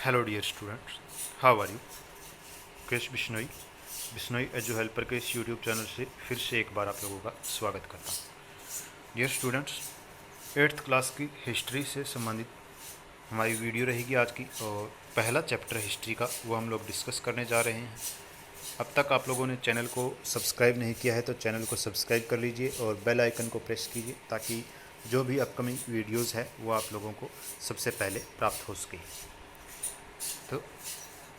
Hello dear students, how are you? Krish Bishnoi Bishnoi edu helper के इस YouTube channel से फिर से एक बार आप लोगों का स्वागत करता हूँ। डियर स्टूडेंट्स, 8th क्लास की हिस्ट्री से संबंधित हमारी वीडियो रहेगी आज की, और पहला चैप्टर हिस्ट्री का वो हम लोग डिस्कस करने जा रहे हैं। अब तक आप लोगों ने चैनल को सब्सक्राइब नहीं किया है तो चैनल को सब्सक्राइब कर लीजिए और बेल आइकन को प्रेस कीजिए ताकि जो भी अपकमिंग वीडियोज़ है वो आप लोगों को सबसे पहले प्राप्त हो सके। तो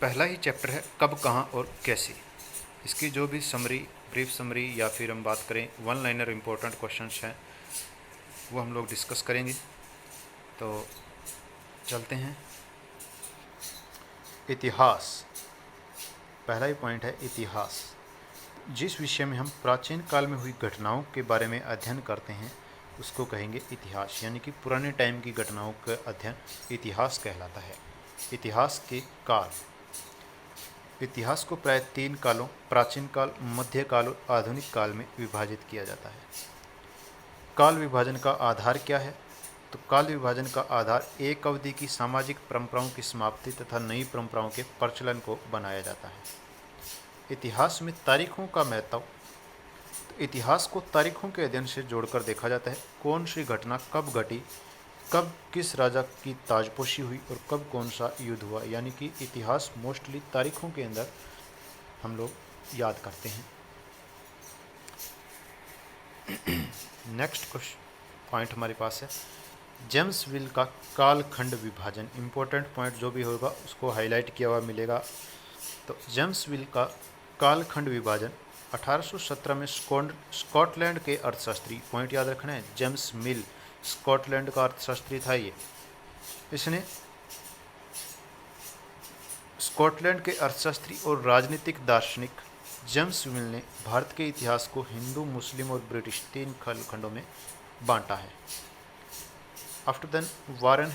पहला ही चैप्टर है कब, कहाँ और कैसे। इसकी जो भी समरी, ब्रीफ समरी या फिर हम बात करें वन लाइनर इम्पोर्टेंट क्वेश्चंस हैं वो हम लोग डिस्कस करेंगे। तो चलते हैं। इतिहास, पहला ही पॉइंट है इतिहास। जिस विषय में हम प्राचीन काल में हुई घटनाओं के बारे में अध्ययन करते हैं उसको कहेंगे इतिहास, यानी कि पुराने टाइम की घटनाओं का अध्ययन इतिहास कहलाता है। इतिहास के काल, इतिहास को प्राय 3 कालों प्राचीन काल, मध्यकाल और आधुनिक काल में विभाजित किया जाता है। काल विभाजन का आधार क्या है? तो काल विभाजन का आधार एक अवधि की सामाजिक परंपराओं की समाप्ति तथा नई परंपराओं के प्रचलन को बनाया जाता है। इतिहास में तारीखों का महत्व, तो इतिहास को तारीखों के अध्ययन से जोड़कर देखा जाता है। कौन सी घटना कब घटी, कब किस राजा की ताजपोशी हुई और कब कौन सा युद्ध हुआ, यानी कि इतिहास मोस्टली तारीखों के अंदर हम लोग याद करते हैं। नेक्स्ट क्वेश्चन पॉइंट हमारे पास है जेम्स विल का कालखंड विभाजन। इम्पोर्टेंट पॉइंट जो भी होगा उसको हाईलाइट किया हुआ मिलेगा। तो जेम्स विल का कालखंड विभाजन 1817 में स्कॉटलैंड के अर्थशास्त्री, पॉइंट याद रखना है, जेम्स मिल स्कॉटलैंड का अर्थशास्त्री था ये। इसने स्कॉटलैंड के अर्थशास्त्री और राजनीतिक दार्शनिक जेम्स मिल ने भारत के इतिहास को हिंदू, मुस्लिम और ब्रिटिश 3 खंडों में बांटा है। After then Warren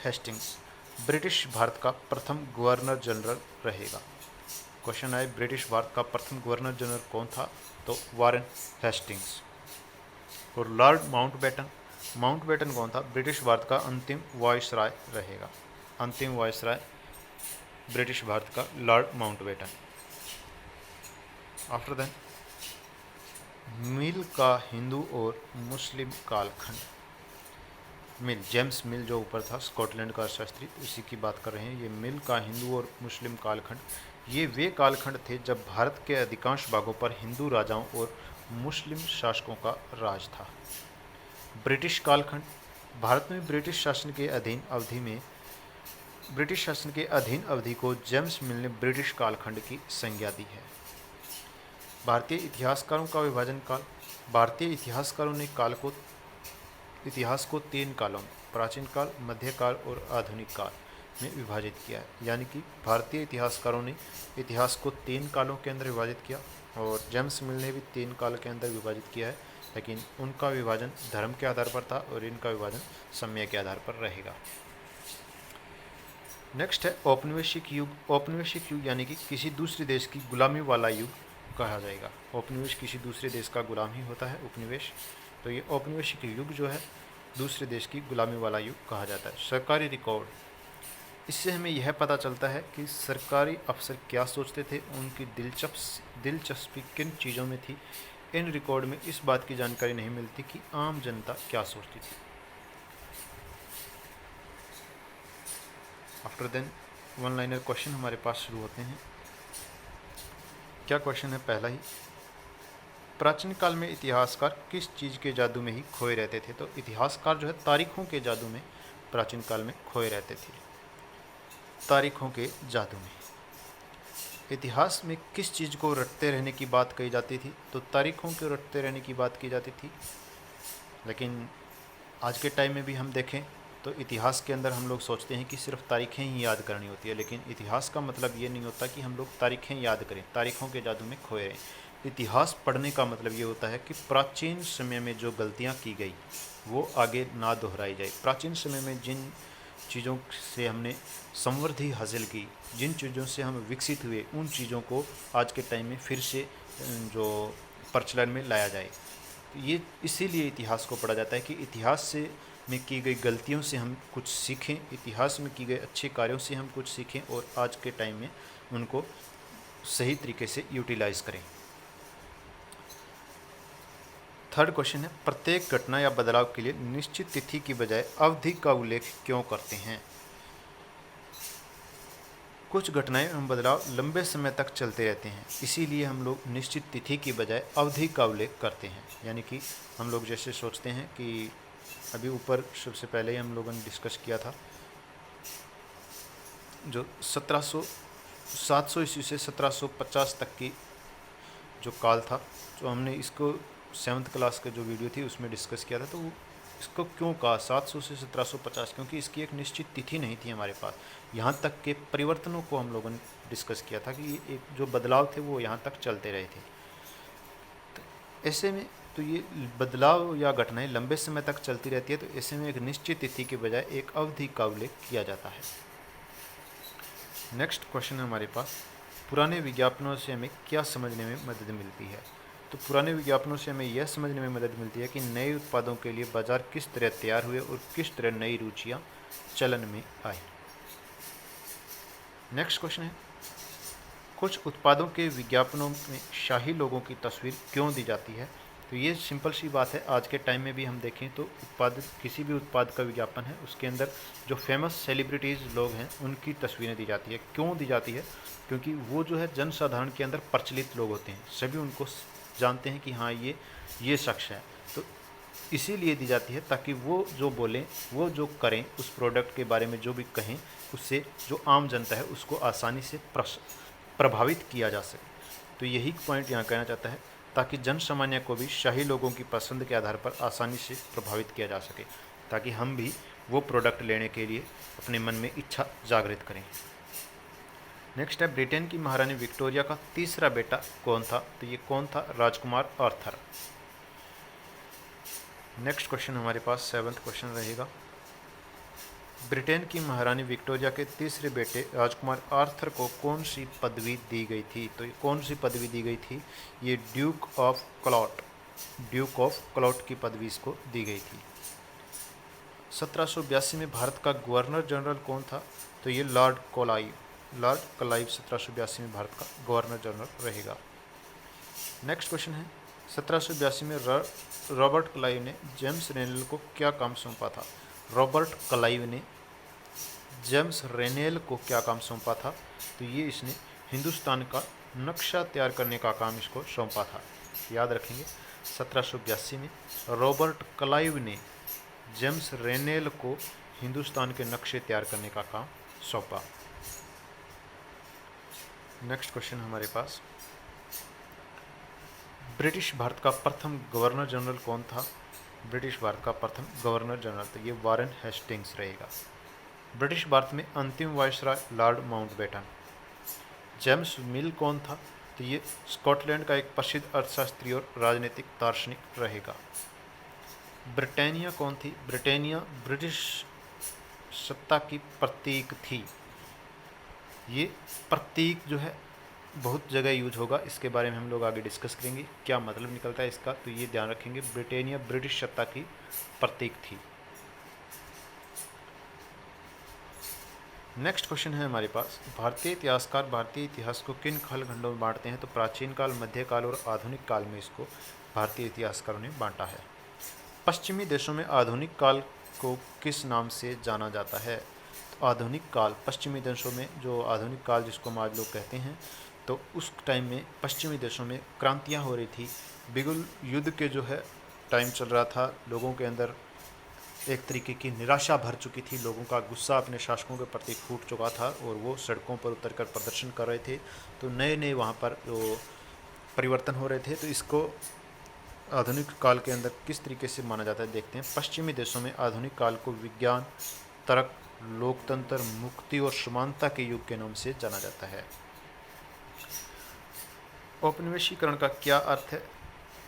Hastings British Bharat का प्रथम गवर्नर जनरल रहेगा। क्वेश्चन आए ब्रिटिश भारत का प्रथम गवर्नर जनरल कौन था? तो वारेन हेस्टिंग्स। और लॉर्ड माउंटबेटन कौन था? ब्रिटिश भारत का अंतिम वायसराय रहेगा। अंतिम वायसराय ब्रिटिश भारत का लॉर्ड माउंटबेटन। आफ्टर देन मिल का हिंदू और मुस्लिम कालखंड। मिल, जेम्स मिल जो ऊपर था स्कॉटलैंड का शास्त्री, उसी की बात कर रहे हैं। ये मिल का हिंदू और मुस्लिम कालखंड, ये वे कालखंड थे जब भारत के अधिकांश भागों पर हिंदू राजाओं और मुस्लिम शासकों का राज था। ब्रिटिश कालखंड, भारत में ब्रिटिश शासन के अधीन अवधि को जेम्स मिल ने ब्रिटिश कालखंड की संज्ञा दी है। भारतीय इतिहासकारों का विभाजन काल, भारतीय इतिहासकारों ने इतिहास को 3 कालों, प्राचीन काल, मध्यकाल और आधुनिक काल में विभाजित किया है। यानी कि भारतीय इतिहासकारों ने इतिहास को 3 कालों के अंदर विभाजित किया और जेम्स मिल ने भी 3 काल के अंदर विभाजित किया है, लेकिन उनका विभाजन धर्म के आधार पर था और इनका विभाजन समय के आधार पर रहेगा। नेक्स्ट है औपनिवेशिक युग। औपनिवेशिक युग यानी कि किसी दूसरे देश की गुलामी वाला युग कहा जाएगा। औपनिवेश किसी दूसरे देश का गुलाम ही होता है, उपनिवेश। तो ये औपनिवेशिक युग जो है दूसरे देश की गुलामी वाला युग कहा जाता है। सरकारी रिकॉर्ड, इससे हमें यह पता चलता है कि सरकारी अफसर क्या सोचते थे, उनकी दिलचस्पी किन चीज़ों में थी। इन रिकॉर्ड में इस बात की जानकारी नहीं मिलती कि आम जनता क्या सोचती थी। After then one liner question हमारे पास शुरू होते हैं। क्या क्वेश्चन है? पहला ही, प्राचीन काल में इतिहासकार किस चीज़ के जादू में ही खोए रहते थे? तो इतिहासकार जो है तारीखों के जादू में प्राचीन काल में खोए रहते थे। तारीखों के जादू में इतिहास में किस चीज़ को रटते रहने की बात कही जाती थी? तो तारीखों को रटते रहने की बात की जाती थी। लेकिन आज के टाइम में भी हम देखें तो इतिहास के अंदर हम लोग सोचते हैं कि सिर्फ तारीखें ही याद करनी होती है, लेकिन इतिहास का मतलब ये नहीं होता कि हम लोग तारीखें याद करें, तारीखों के जादू में खोए रहें। इतिहास पढ़ने का मतलब ये होता है कि प्राचीन समय में जो गलतियाँ की गई वो आगे ना दोहराई जाए। प्राचीन समय में जिन चीज़ों से हमने समृद्धि हासिल की, जिन चीज़ों से हम विकसित हुए, उन चीज़ों को आज के टाइम में फिर से जो प्रचलन में लाया जाए। ये इसीलिए इतिहास को पढ़ा जाता है कि इतिहास से में की गई गलतियों से हम कुछ सीखें, इतिहास में की गए अच्छे कार्यों से हम कुछ सीखें और आज के टाइम में उनको सही तरीके से यूटिलाइज करें। थर्ड क्वेश्चन है, प्रत्येक घटना या बदलाव के लिए निश्चित तिथि की बजाय अवधि का उल्लेख क्यों करते हैं? कुछ घटनाएं एवं बदलाव लंबे समय तक चलते रहते हैं, इसीलिए हम लोग निश्चित तिथि की बजाय अवधि का उल्लेख करते हैं। यानी कि हम लोग जैसे सोचते हैं कि अभी ऊपर सबसे पहले ही हम लोगों ने डिस्कस किया था, जो 700 ईस्वी से 1750 तक की जो काल था, जो हमने इसको 7th क्लास का जो वीडियो थी उसमें डिस्कस किया था। तो इसको क्यों कहा 700 से 1750? क्योंकि इसकी एक निश्चित तिथि नहीं थी हमारे पास। यहाँ तक के परिवर्तनों को हम लोगों ने डिस्कस किया था कि एक जो बदलाव थे वो यहाँ तक चलते रहे थे। तो ऐसे में तो ये बदलाव या घटनाएं लंबे समय तक चलती रहती है, तो ऐसे में एक निश्चित तिथि के बजाय एक अवधि का उल्लेख किया जाता है। नेक्स्ट क्वेश्चन है हमारे पास, पुराने विज्ञापनों से हमें क्या समझने में मदद मिलती है? तो पुराने विज्ञापनों से हमें यह समझने में मदद मिलती है कि नए उत्पादों के लिए बाजार किस तरह तैयार हुए और किस तरह नई रुचियां चलन में आई। नेक्स्ट क्वेश्चन है, कुछ उत्पादों के विज्ञापनों में शाही लोगों की तस्वीर क्यों दी जाती है? तो ये सिंपल सी बात है, आज के टाइम में भी हम देखें तो किसी भी उत्पाद का विज्ञापन है उसके अंदर जो फेमस सेलिब्रिटीज़ लोग हैं उनकी तस्वीरें दी जाती है। क्यों दी जाती है? क्योंकि वो जो है जनसाधारण के अंदर प्रचलित लोग होते हैं, सभी उनको जानते हैं कि हाँ ये शख्स है, तो इसीलिए दी जाती है ताकि वो जो बोलें, वो जो करें, उस प्रोडक्ट के बारे में जो भी कहें, उससे जो आम जनता है उसको आसानी से प्रभावित किया जा सके। तो यही पॉइंट यहाँ कहना चाहता है, ताकि जन सामान्य को भी शाही लोगों की पसंद के आधार पर आसानी से प्रभावित किया जा सके, ताकि हम भी वो प्रोडक्ट लेने के लिए अपने मन में इच्छा जागृत करें। नेक्स्ट है, ब्रिटेन की महारानी विक्टोरिया का तीसरा बेटा कौन था? तो ये कौन था? राजकुमार आर्थर। नेक्स्ट क्वेश्चन हमारे पास 7th क्वेश्चन रहेगा, ब्रिटेन की महारानी विक्टोरिया के तीसरे बेटे राजकुमार आर्थर को कौन सी पदवी दी गई थी? तो ये कौन सी पदवी दी गई थी? ये ड्यूक ऑफ क्लॉट की पदवी इसको दी गई थी। 1782 में भारत का गवर्नर जनरल कौन था? तो ये लॉर्ड क्लाइव 1782 में भारत का गवर्नर जनरल रहेगा। नेक्स्ट क्वेश्चन है, 1782 में रॉबर्ट क्लाइव ने जेम्स रेनेल को क्या काम सौंपा था? रॉबर्ट क्लाइव ने जेम्स रेनेल को क्या काम सौंपा था? तो ये इसने हिंदुस्तान का नक्शा तैयार करने का काम इसको सौंपा था। याद रखेंगे, 1782 में रॉबर्ट क्लाइव ने जेम्स रेनेल को हिंदुस्तान के नक्शे तैयार करने का काम सौंपा। नेक्स्ट क्वेश्चन हमारे पास, ब्रिटिश भारत का प्रथम गवर्नर जनरल कौन था? ब्रिटिश भारत का प्रथम गवर्नर जनरल, तो ये वारेन हेस्टिंग्स रहेगा। ब्रिटिश भारत में अंतिम वायसराय लॉर्ड माउंटबेटन। जेम्स मिल कौन था? तो ये स्कॉटलैंड का एक प्रसिद्ध अर्थशास्त्री और राजनीतिक दार्शनिक रहेगा। ब्रिटानिया कौन थी? ब्रिटानिया ब्रिटिश सत्ता की प्रतीक थी। ये प्रतीक जो है बहुत जगह यूज होगा, इसके बारे में हम लोग आगे डिस्कस करेंगे क्या मतलब निकलता है इसका, तो ये ध्यान रखेंगे, ब्रिटानिया ब्रिटिश सत्ता की प्रतीक थी। नेक्स्ट क्वेश्चन है हमारे पास, भारतीय इतिहासकार भारतीय इतिहास को किन कालखंडों में बांटते हैं? तो प्राचीन काल, मध्यकाल और आधुनिक काल में इसको भारतीय इतिहासकारों ने बांटा है। पश्चिमी देशों में आधुनिक काल को किस नाम से जाना जाता है? तो आधुनिक काल, पश्चिमी देशों में जो आधुनिक काल जिसको हम आज लोग कहते हैं, तो उस टाइम में पश्चिमी देशों में क्रांतियाँ हो रही थी, बिगुल युद्ध के जो है टाइम चल रहा था, लोगों के अंदर एक तरीके की निराशा भर चुकी थी, लोगों का गुस्सा अपने शासकों के प्रति फूट चुका था और वो सड़कों पर उतरकर प्रदर्शन कर रहे थे। तो नए नए वहाँ पर जो परिवर्तन हो रहे थे, तो इसको आधुनिक काल के अंदर किस तरीके से माना जाता है देखते हैं। पश्चिमी देशों में आधुनिक काल को विज्ञान, तर्क, लोकतंत्र, मुक्ति और समानता के युग के नाम से जाना जाता है। औपनिवेशीकरण का क्या अर्थ है?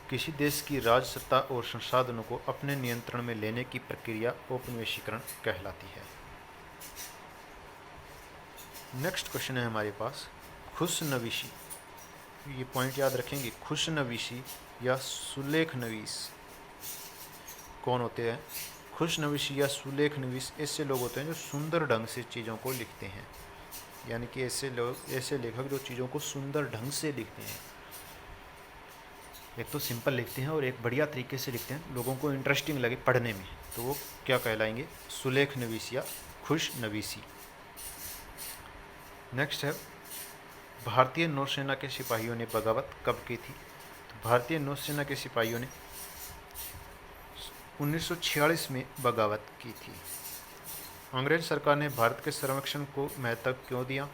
किसी देश की राज सत्ता और संसाधनों को अपने नियंत्रण में लेने की प्रक्रिया औपनिवेशीकरण कहलाती है। नेक्स्ट क्वेश्चन है हमारे पास, खुशनवीशी। ये पॉइंट याद रखेंगे, खुशनवीशी या सुलेखनवीस कौन होते हैं? खुशनवीसी या सुलेखनवीस ऐसे लोग होते हैं जो सुंदर ढंग से चीज़ों को लिखते हैं, यानी कि ऐसे लोग, ऐसे लेखक जो चीज़ों को सुंदर ढंग से लिखते हैं। एक तो सिंपल लिखते हैं और एक बढ़िया तरीके से लिखते हैं, लोगों को इंटरेस्टिंग लगे पढ़ने में, तो वो क्या कहलाएंगे? सुलेखनवीस या खुशनवीसी। नेक्स्ट है, भारतीय नौसेना के सिपाहियों ने बगावत कब की थी? तो भारतीय नौसेना के सिपाहियों ने 1946 में बगावत की थी। अंग्रेज सरकार ने भारत के सर्वेक्षण को महत्व क्यों दिया?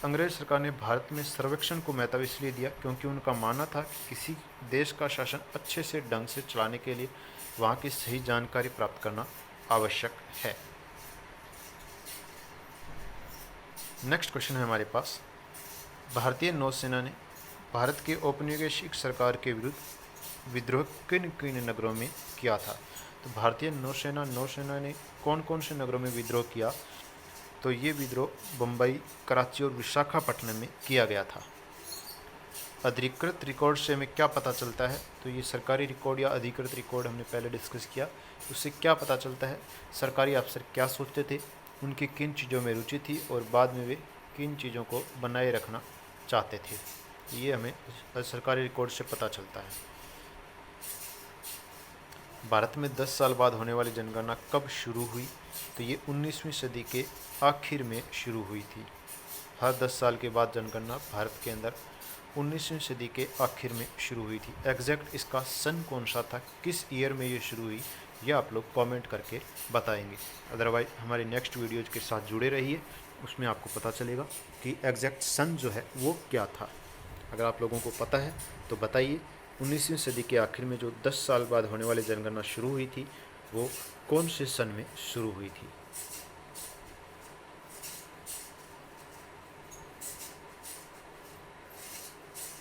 अंग्रेज सरकार ने भारत में सर्वेक्षण को महत्व इसलिए दिया क्योंकि उनका मानना था कि किसी देश का शासन अच्छे से ढंग से चलाने के लिए वहाँ की सही जानकारी प्राप्त करना आवश्यक है। नेक्स्ट क्वेश्चन है हमारे पास, भारतीय नौसेना ने भारत के औपनिवेशिक सरकार के विरुद्ध विद्रोह किन किन नगरों में किया था? तो भारतीय नौसेना ने कौन कौन से नगरों में विद्रोह किया? तो ये विद्रोह बम्बई, कराची और विशाखापट्टनम में किया गया था। अधिकृत रिकॉर्ड से हमें क्या पता चलता है? तो ये सरकारी रिकॉर्ड या अधिकृत रिकॉर्ड हमने पहले डिस्कस किया, उससे क्या पता चलता है सरकारी अफसर क्या सोचते थे, उनकी किन चीज़ों में रुचि थी और बाद में वे किन चीज़ों को बनाए रखना चाहते थे, ये हमें सरकारी रिकॉर्ड से पता चलता है। भारत में 10 साल बाद होने वाली जनगणना कब शुरू हुई? तो ये 19वीं सदी के आखिर में शुरू हुई थी। हर 10 साल के बाद जनगणना भारत के अंदर 19वीं सदी के आखिर में शुरू हुई थी। एग्जैक्ट इसका सन कौन सा था, किस ईयर में ये शुरू हुई, ये आप लोग कमेंट करके बताएंगे। अदरवाइज हमारे नेक्स्ट वीडियोज़ के साथ जुड़े रहिए, उसमें आपको पता चलेगा कि एग्जैक्ट सन जो है वो क्या था। अगर आप लोगों को पता है तो बताइए, 19वीं सदी के आखिर में जो 10 साल बाद होने वाली जनगणना शुरू हुई थी वो कौन से सन में शुरू हुई थी?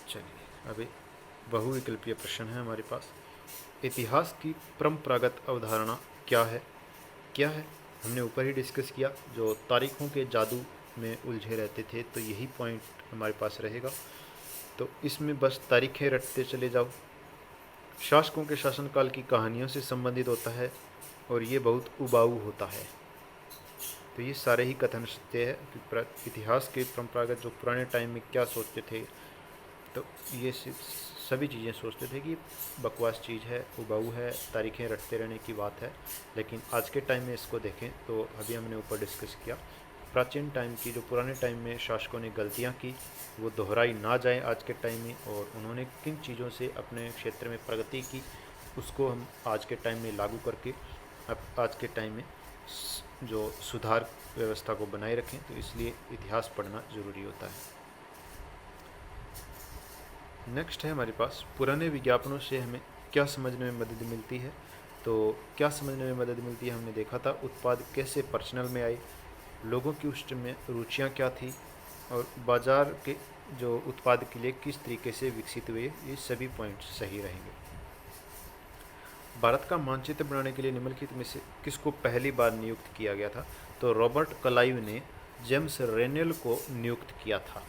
चलिए, अभी बहुविकल्पीय प्रश्न है हमारे पास। इतिहास की परंपरागत अवधारणा क्या है? क्या है हमने ऊपर ही डिस्कस किया, जो तारीखों के जादू में उलझे रहते थे, तो यही पॉइंट हमारे पास रहेगा। तो इसमें बस तारीखें रटते चले जाओ। शासकों के शासनकाल की कहानियों से संबंधित होता है और ये बहुत उबाऊ होता है। तो ये सारे ही कथन सत्य है कि इतिहास के परंपरागत जो पुराने टाइम में क्या सोचते थे, तो ये सभी चीज़ें सोचते थे कि बकवास चीज़ है, उबाऊ है, तारीखें रटते रहने की बात है। लेकिन आज के टाइम में इसको देखें तो अभी हमने ऊपर डिस्कस किया, प्राचीन टाइम की जो पुराने टाइम में शासकों ने गलतियां की वो दोहराई ना जाए आज के टाइम में, और उन्होंने किन चीज़ों से अपने क्षेत्र में प्रगति की उसको हम आज के टाइम में लागू करके अब आज के टाइम में जो सुधार व्यवस्था को बनाए रखें। तो इसलिए इतिहास पढ़ना ज़रूरी होता है। नेक्स्ट है हमारे पास, पुराने विज्ञापनों से हमें क्या समझने में मदद मिलती है? तो क्या समझने में मदद मिलती है, हमने देखा था उत्पाद कैसे प्रचलन में आए, लोगों की उस में रुचियाँ क्या थी, और बाज़ार के जो उत्पाद के लिए किस तरीके से विकसित हुए, ये सभी पॉइंट सही रहेंगे। भारत का मानचित्र बनाने के लिए निम्नलिखित में से किसको पहली बार नियुक्त किया गया था? तो रॉबर्ट क्लाइव ने जेम्स रेनेल को नियुक्त किया था।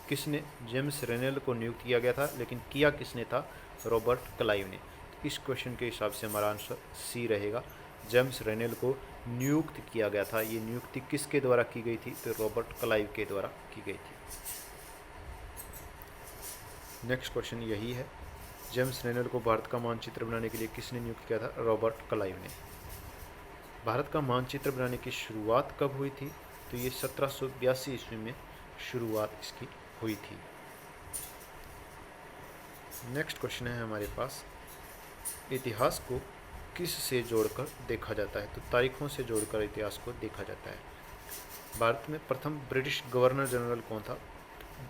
किसने? जेम्स रेनेल को नियुक्त किया गया था, लेकिन किया किसने था? रॉबर्ट क्लाइव ने। इस क्वेश्चन के हिसाब से हमारा आंसर सी रहेगा, जेम्स रेनेल को नियुक्त किया गया था। ये नियुक्ति किसके द्वारा की गई थी? तो रॉबर्ट क्लाइव के द्वारा की गई थी। नेक्स्ट क्वेश्चन यही है, जेम्स रेनेल को भारत का मानचित्र बनाने के लिए किसने नियुक्त किया था? रॉबर्ट क्लाइव ने। भारत का मानचित्र बनाने की शुरुआत कब हुई थी? तो ये 1782 ईस्वी में शुरुआत इसकी हुई थी। नेक्स्ट क्वेश्चन है हमारे पास, इतिहास को किस से जोड़कर देखा जाता है? तो तारीखों से जोड़कर इतिहास को देखा जाता है। भारत में प्रथम ब्रिटिश गवर्नर जनरल कौन था?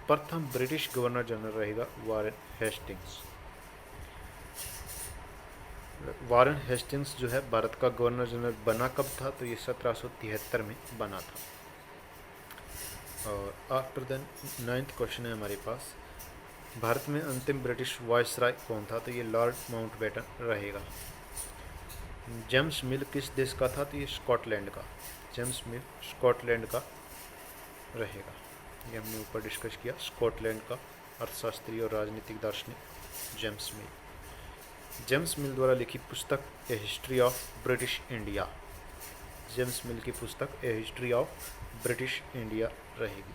प्रथम ब्रिटिश गवर्नर जनरल रहेगा वारेन हेस्टिंग्स। वारेन हेस्टिंग्स जो है भारत का गवर्नर जनरल बना कब था? तो ये 1773 में बना था। और आफ्टर देन 9th क्वेश्चन है हमारे पास, भारत में अंतिम ब्रिटिश वायसराय कौन था? तो ये लॉर्ड माउंटबेटन रहेगा। जेम्स मिल किस देश का था? तो ये स्कॉटलैंड का। जेम्स मिल स्कॉटलैंड का रहेगा। ये हमने ऊपर डिस्कस किया, स्कॉटलैंड का अर्थशास्त्री और राजनीतिक दार्शनिक जेम्स मिल। जेम्स मिल द्वारा लिखी पुस्तक a history of British India. James Mill की पुस्तक a history of British India रहेगी।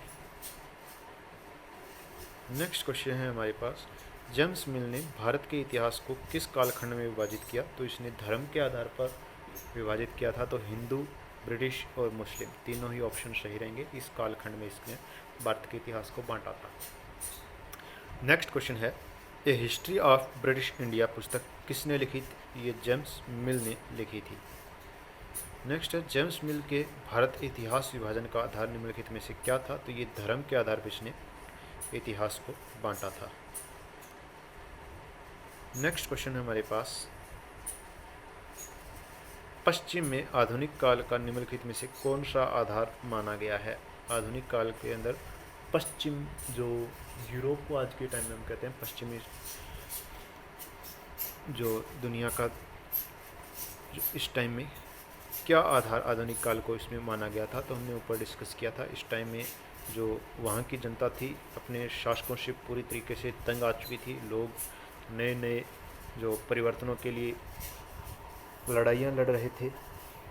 नेक्स्ट क्वेश्चन है हमारे पास, जेम्स मिल ने भारत के इतिहास को किस कालखंड में विभाजित किया? तो इसने धर्म के आधार पर विभाजित किया था, तो हिंदू, ब्रिटिश और मुस्लिम तीनों ही ऑप्शन सही रहेंगे। इस कालखंड में इसने भारत के इतिहास को बांटा था। नेक्स्ट क्वेश्चन है, ए हिस्ट्री ऑफ ब्रिटिश इंडिया पुस्तक किसने लिखी थी? ये जेम्स मिल ने लिखी थी। नेक्स्ट है, जेम्स मिल के भारत इतिहास विभाजन का आधार निम्नलिखित में से क्या था? तो ये धर्म के आधार पर इसने इतिहास को बांटा था। नेक्स्ट क्वेश्चन है हमारे पास, पश्चिम में आधुनिक काल का निम्नलिखित में से कौन सा आधार माना गया है? आधुनिक काल के अंदर पश्चिम, जो यूरोप को आज के टाइम में हम कहते हैं पश्चिमी जो दुनिया का, जो इस टाइम में क्या आधार आधुनिक काल को इसमें माना गया था? तो हमने ऊपर डिस्कस किया था। इस टाइम में जो वहाँ की जनता थी अपने शासकों से पूरी तरीके से तंग आ चुकी थी। लोग नए नए जो परिवर्तनों के लिए लड़ाइयाँ लड़ रहे थे,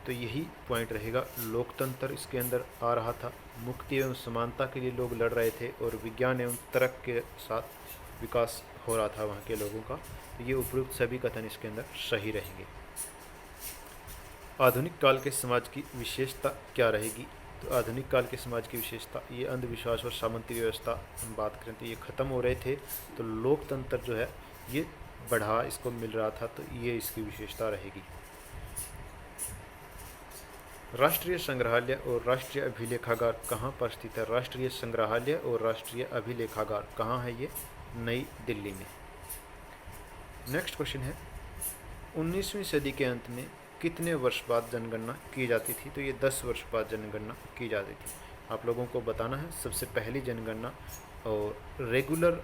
तो यही पॉइंट रहेगा। लोकतंत्र इसके अंदर आ रहा था, मुक्ति एवं समानता के लिए लोग लड़ रहे थे, और विज्ञान एवं तर्क के साथ विकास हो रहा था वहाँ के लोगों का। तो ये उपयुक्त सभी कथन इसके अंदर सही रहेंगे। आधुनिक काल के समाज की विशेषता क्या रहेगी? तो आधुनिक काल के समाज की विशेषता, ये अंधविश्वास और सामंती व्यवस्था हम बात करें तो ये ख़त्म हो रहे थे, तो लोकतंत्र जो है ये बढ़ा इसको मिल रहा था, तो ये इसकी विशेषता रहेगी। राष्ट्रीय संग्रहालय और राष्ट्रीय अभिलेखागार कहाँ पर स्थित है? राष्ट्रीय संग्रहालय और राष्ट्रीय अभिलेखागार कहाँ है? ये नई दिल्ली में। नेक्स्ट क्वेश्चन है, 19वीं सदी के अंत में कितने वर्ष बाद जनगणना की जाती थी? तो ये 10 वर्ष बाद जनगणना की जाती थी। आप लोगों को बताना है सबसे पहली जनगणना और रेगुलर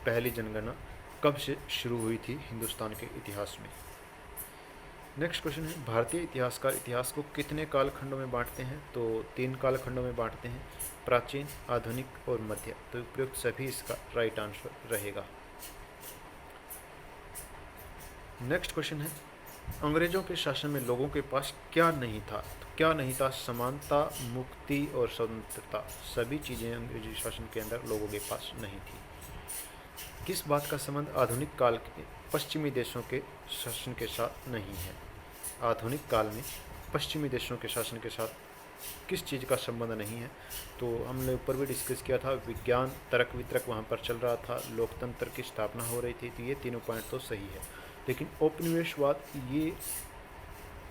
पहली जनगणना कब से शुरू हुई थी हिंदुस्तान के इतिहास में। नेक्स्ट क्वेश्चन है, भारतीय इतिहासकार इतिहास को कितने कालखंडों में बांटते हैं? तो 3 कालखंडों में बांटते हैं, प्राचीन, आधुनिक और मध्य। तो उपयुक्त सभी इसका राइट आंसर रहेगा। नेक्स्ट क्वेश्चन है, अंग्रेजों के शासन में लोगों के पास क्या नहीं था? तो क्या नहीं था? समानता, मुक्ति और स्वतंत्रता, सभी चीज़ें अंग्रेजी शासन के अंदर लोगों के पास नहीं थी। किस बात का संबंध आधुनिक काल के पश्चिमी देशों के शासन के साथ नहीं है? आधुनिक काल में पश्चिमी देशों के शासन के साथ किस चीज़ का संबंध नहीं है? तो हमने ऊपर भी डिस्कस किया था, विज्ञान, तर्क वितर्क वहाँ पर चल रहा था, लोकतंत्र की स्थापना हो रही थी, तो ये तीनों पॉइंट तो सही है। लेकिन औपनिवेशवाद ये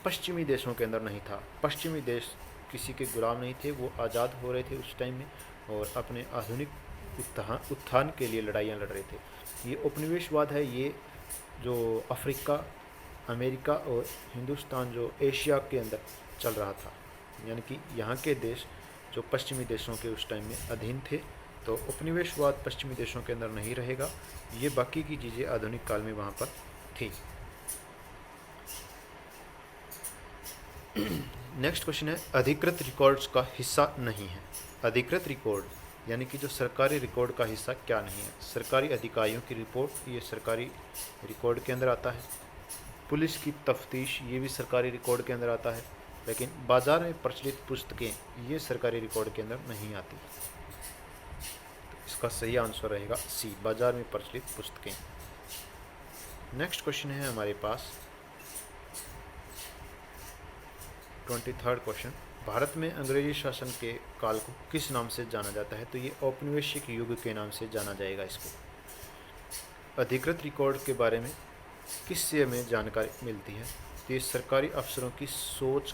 पश्चिमी देशों के अंदर नहीं था। पश्चिमी देश किसी के गुलाम नहीं थे, वो आज़ाद हो रहे थे उस टाइम में और अपने आधुनिक उत्थान के लिए लड़ाइयाँ लड़ रहे थे। ये उपनिवेशवाद है, ये जो अफ्रीका, अमेरिका और हिंदुस्तान जो एशिया के अंदर चल रहा था, यानी कि यहाँ के देश जो पश्चिमी देशों के उस टाइम में अधीन थे। तो उपनिवेशवाद पश्चिमी देशों के अंदर नहीं रहेगा, ये बाकी की चीज़ें आधुनिक काल में वहाँ पर थी। नेक्स्ट क्वेश्चन है, अधिकृत रिकॉर्ड्स का हिस्सा नहीं है। अधिकृत रिकॉर्ड यानी कि जो सरकारी रिकॉर्ड का हिस्सा क्या नहीं है? सरकारी अधिकारियों की रिपोर्ट, ये सरकारी रिकॉर्ड के अंदर आता है। पुलिस की तफ्तीश, ये भी सरकारी रिकॉर्ड के अंदर आता है। लेकिन बाज़ार में प्रचलित पुस्तकें, ये सरकारी रिकॉर्ड के अंदर नहीं आती। तो इसका सही आंसर रहेगा सी, बाज़ार में प्रचलित पुस्तकें। नेक्स्ट क्वेश्चन है हमारे पास 23rd क्वेश्चन, भारत में अंग्रेजी शासन के काल को किस नाम से जाना जाता है? तो ये औपनिवेशिक युग के नाम से जाना जाएगा इसको। अधिकृत रिकॉर्ड के बारे में किससे हमें जानकारी मिलती है? तो ये सरकारी अफसरों की सोच,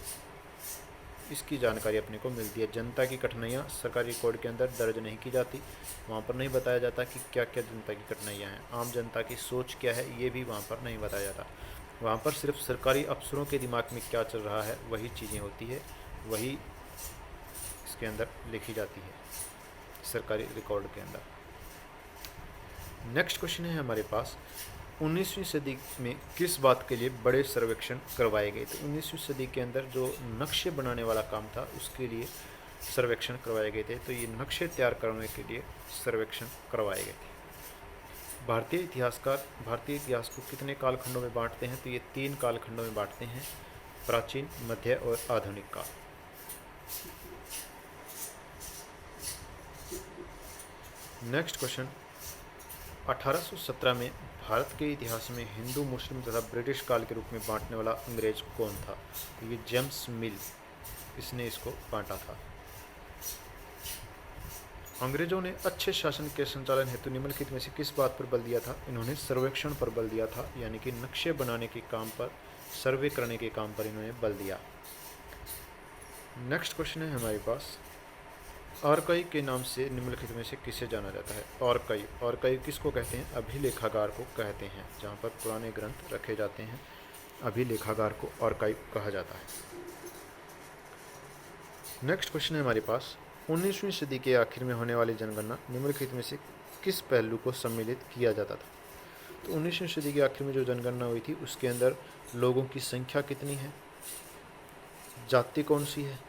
इसकी जानकारी अपने को मिलती है। जनता की कठिनाइयाँ सरकारी रिकॉर्ड के अंदर दर्ज नहीं की जाती, वहाँ पर नहीं बताया जाता कि क्या क्या जनता की कठिनाइयाँ हैं। आम जनता की सोच क्या है ये भी वहाँ पर नहीं बताया जाता। वहाँ पर सिर्फ सरकारी अफसरों के दिमाग में क्या चल रहा है वही चीज़ें होती है, वही इसके अंदर लिखी जाती है सरकारी रिकॉर्ड के अंदर। नेक्स्ट क्वेश्चन है हमारे पास, 19वीं सदी में किस बात के लिए बड़े सर्वेक्षण करवाए गए? तो 19वीं सदी के अंदर जो नक्शे बनाने वाला काम था उसके लिए सर्वेक्षण करवाए गए थे। तो ये नक्शे तैयार करने के लिए सर्वेक्षण करवाए गए थे। भारतीय इतिहासकार भारतीय इतिहास को कितने कालखंडों में बांटते हैं? तो ये 3 कालखंडों में बांटते हैं, प्राचीन, मध्य और आधुनिक काल। नेक्स्ट क्वेश्चन, 1817 में भारत के इतिहास में हिंदू, मुस्लिम तथा ब्रिटिश काल के रूप में बांटने वाला अंग्रेज कौन था? तो ये जेम्स मिल, इसने इसको बांटा था। अंग्रेजों ने अच्छे शासन के संचालन हेतु निम्नलिखित में से किस बात पर बल दिया था? इन्होंने सर्वेक्षण पर बल दिया था, यानी कि नक्शे बनाने के काम पर, सर्वे करने के काम पर इन्होंने बल दिया। नेक्स्ट क्वेश्चन है हमारे पास, आर्काइव के नाम से निम्नलिखित में से किसे जाना जाता है? आर्काइव किसको कहते हैं? अभिलेखागार को कहते हैं, जहाँ पर पुराने ग्रंथ रखे जाते हैं, अभिलेखागार को आर्काइव कहा जाता है। नेक्स्ट क्वेश्चन है हमारे पास, 19वीं सदी के आखिर में होने वाली जनगणना निम्नलिखित में से किस पहलू को सम्मिलित किया जाता था? तो 19वीं सदी के आखिर में जो जनगणना हुई थी उसके अंदर लोगों की संख्या कितनी है, जाति कौन सी है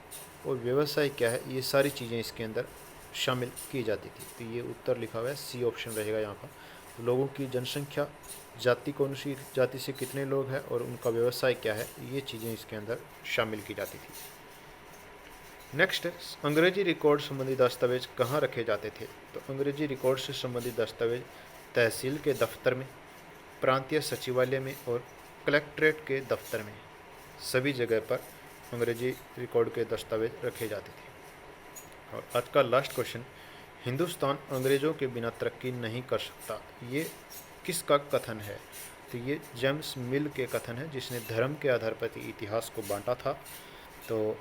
और व्यवसाय क्या है, ये सारी चीज़ें इसके अंदर शामिल की जाती थी। तो ये उत्तर लिखा हुआ है, सी ऑप्शन रहेगा यहाँ पर। लोगों की जनसंख्या, जाति कौन सी, जाति से कितने लोग हैं और उनका व्यवसाय क्या है, ये चीज़ें इसके अंदर शामिल की जाती थी। नेक्स्ट है, अंग्रेजी रिकॉर्ड संबंधी दस्तावेज कहाँ रखे जाते थे? तो अंग्रेजी रिकॉर्ड से संबंधित दस्तावेज तहसील के दफ्तर में, प्रांतीय सचिवालय में और कलेक्ट्रेट के दफ्तर में, सभी जगह पर अंग्रेजी रिकॉर्ड के दस्तावेज रखे जाते थे। और आज का लास्ट क्वेश्चन, हिंदुस्तान अंग्रेज़ों के बिना तरक्की नहीं कर सकता, ये किसका कथन है? तो ये जेम्स मिल के कथन है, जिसने धर्म के आधार पर इतिहास को बांटा था। तो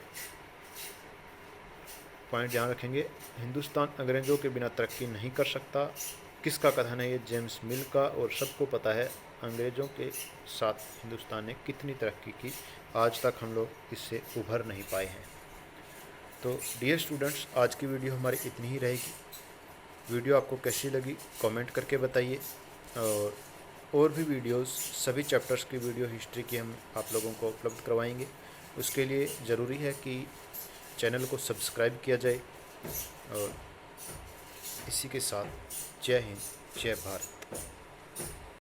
पॉइंट ध्यान रखेंगे, हिंदुस्तान अंग्रेज़ों के बिना तरक्की नहीं कर सकता, किसका कथन है? ये जेम्स मिल का। और सबको पता है अंग्रेज़ों के साथ हिंदुस्तान ने कितनी तरक्की की, आज तक हम लोग इससे उभर नहीं पाए हैं। तो डियर स्टूडेंट्स, आज की वीडियो हमारी इतनी ही रहेगी। वीडियो आपको कैसी लगी कमेंट करके बताइए, और भी वीडियोस, सभी चैप्टर्स की वीडियो हिस्ट्री की हम आप लोगों को उपलब्ध करवाएंगे। उसके लिए ज़रूरी है कि चैनल को सब्सक्राइब किया जाए। और इसी के साथ जय हिंद, जय भारत।